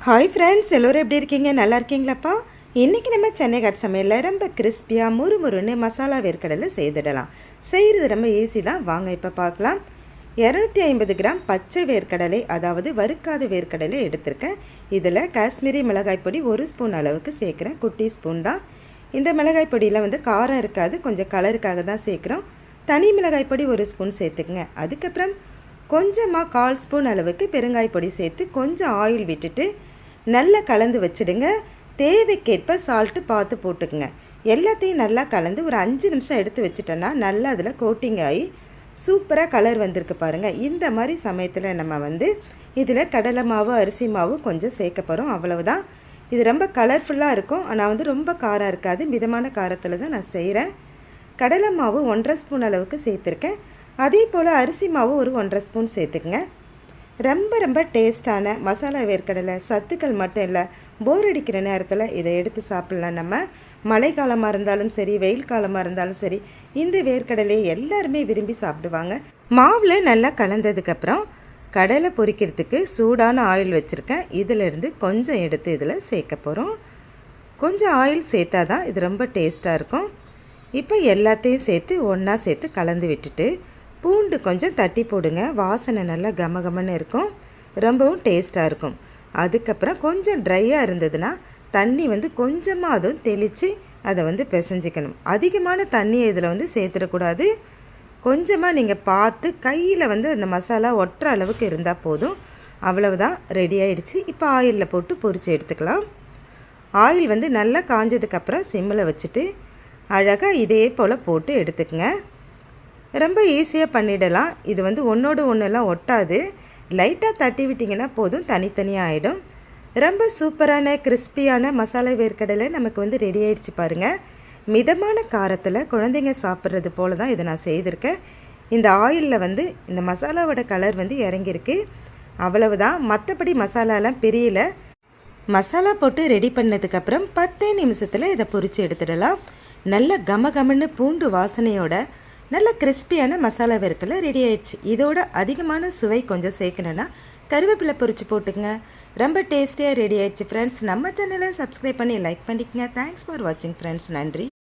Hi friends, எல்லோரும் எப்படி இருக்கீங்க? நல்லா இருக்கீங்களாப்பா? இன்றைக்கி நம்ம சென்னை காட் சமையலில் ரொம்ப கிறிஸ்பியாக முறுமுறுன்னு மசாலா வேர்க்கடலை செய்திடலாம். செய்கிறது ரொம்ப ஈஸி தான். வாங்க இப்போ பார்க்கலாம். 250 கிராம் பச்சை வேர்க்கடலை, அதாவது வறுக்காத வேர்க்கடலை எடுத்திருக்கேன். இதில் காஷ்மீரி மிளகாய் பொடி 1 ஸ்பூன் அளவுக்கு சேர்க்குறேன். குட்டி ஸ்பூன் தான். இந்த மிளகாய் பொடியில் வந்து காரம் இருக்காது, கொஞ்சம் கலருக்காக தான் சேர்க்குறோம். தனி மிளகாய் பொடி 1 ஸ்பூன் சேர்த்துக்குங்க. அதுக்கப்புறம் கொஞ்சமாக 1/4 ஸ்பூன் அளவுக்கு பெருங்காய் பொடி சேர்த்து கொஞ்சம் ஆயில் விட்டுட்டு நல்லா கலந்து வச்சுடுங்க. தேவைக்கேற்ப சால்ட்டு பார்த்து போட்டுக்குங்க. எல்லாத்தையும் நல்லா கலந்து ஒரு 5 நிமிஷம் எடுத்து வச்சுட்டோன்னா நல்லா அதில் கோட்டிங் ஆகி சூப்பராக கலர் வந்திருக்கு பாருங்கள். இந்த மாதிரி சமயத்தில் நம்ம வந்து இதில் கடலை மாவு, அரிசி மாவு கொஞ்சம் சேர்க்க போகிறோம். அவ்வளவுதான். இது ரொம்ப கலர்ஃபுல்லாக இருக்கும். ஆனால் வந்து ரொம்ப காரம் இருக்காது. மிதமான காரத்தில் தான் நான் செய்கிறேன். கடலை மாவு 1/2 ஸ்பூன் அளவுக்கு சேர்த்துருக்கேன். அதே போல் அரிசி மாவு ஒரு 1/2 ஸ்பூன் சேர்த்துக்குங்க. ரொம்ப ரொம்ப டேஸ்டான மசாலா வேர்க்கடலை, சத்துக்கள் மட்டும் இல்லை, போர் அடிக்கிற நேரத்தில் இதை எடுத்து சாப்பிட்லாம். நம்ம மழை காலமாக இருந்தாலும் சரி, வெயில் காலமாக இருந்தாலும் சரி, இந்த வேர்க்கடலையை எல்லாருமே விரும்பி சாப்பிடுவாங்க. மாவில் நல்லா கலந்ததுக்கப்புறம் கடலை பொரிக்கிறதுக்கு சூடான ஆயில் வச்சுருக்கேன். இதிலேருந்து கொஞ்சம் எடுத்து இதில் சேர்க்க போகிறோம். கொஞ்சம் ஆயில் சேர்த்தா தான் இது ரொம்ப டேஸ்ட்டாக இருக்கும். இப்போ எல்லாத்தையும் சேர்த்து ஒன்றா சேர்த்து கலந்து விட்டுட்டு பூண்டு கொஞ்சம் தட்டி போடுங்க. வாசனை நல்லா கமகமன்னு இருக்கும், ரொம்பவும் டேஸ்ட்டாக இருக்கும். அதுக்கப்புறம் கொஞ்சம் ட்ரையாக இருந்ததுன்னா தண்ணி வந்து கொஞ்சமாக அதுவும் தெளித்து அதை வந்து பிசைஞ்சிக்கணும். அதிகமான தண்ணியை இதில் வந்து சேர்த்துடக்கூடாது. கொஞ்சமாக நீங்கள் பார்த்து கையில் வந்து அந்த மசாலா ஒட்டுற அளவுக்கு இருந்தால் போதும். அவ்வளவுதான், ரெடி ஆகிடுச்சு. இப்போ ஆயிலில் போட்டு பொரித்து எடுத்துக்கலாம். ஆயில் வந்து நல்லா காஞ்சதுக்கப்புறம் சிம்மில் வச்சுட்டு அழகாக இதே போல் போட்டு எடுத்துக்கங்க. ரொம்ப ஈஸியாக பண்ணிடலாம். இது வந்து ஒன்றோடு ஒன்றெல்லாம் ஒட்டாது. லைட்டாக தட்டி விட்டிங்கன்னா போதும், தனித்தனியாக ஆகிடும். ரொம்ப சூப்பரான கிறிஸ்பியான மசாலா வேர்க்கடலை நமக்கு வந்து ரெடி ஆகிடுச்சு பாருங்கள். மிதமான காரத்தில் குழந்தைங்க சாப்பிட்றது போல் தான் இதை நான் செய்திருக்கேன். இந்த ஆயிலில் வந்து இந்த மசாலாவோட கலர் வந்து இறங்கியிருக்கு. அவ்வளவுதான். மற்றபடி மசாலாலாம் பிரியல. மசாலா போட்டு ரெடி பண்ணதுக்கப்புறம் 10 நிமிஷத்தில் இதை பொரித்து எடுத்துடலாம். நல்ல கமகமன்னு பூண்டு வாசனையோட நல்ல கிறிஸ்பியான மசாலா வேர்க்கடலை ரெடி ஆயிடுச்சு. இதோட அதிகமான சுவை கொஞ்சம் சேர்க்கணுன்னா கருவேப்பிலை பொரிச்சு போட்டுங்க. ரொம்ப டேஸ்டியாக ரெடி ஆயிடுச்சு ஃப்ரெண்ட்ஸ். நம்ம சேனலை சப்ஸ்கிரைப் பண்ணி லைக் பண்ணிக்கங்க. தேங்க்ஸ் ஃபார் வாட்சிங் ஃப்ரெண்ட்ஸ். நன்றி.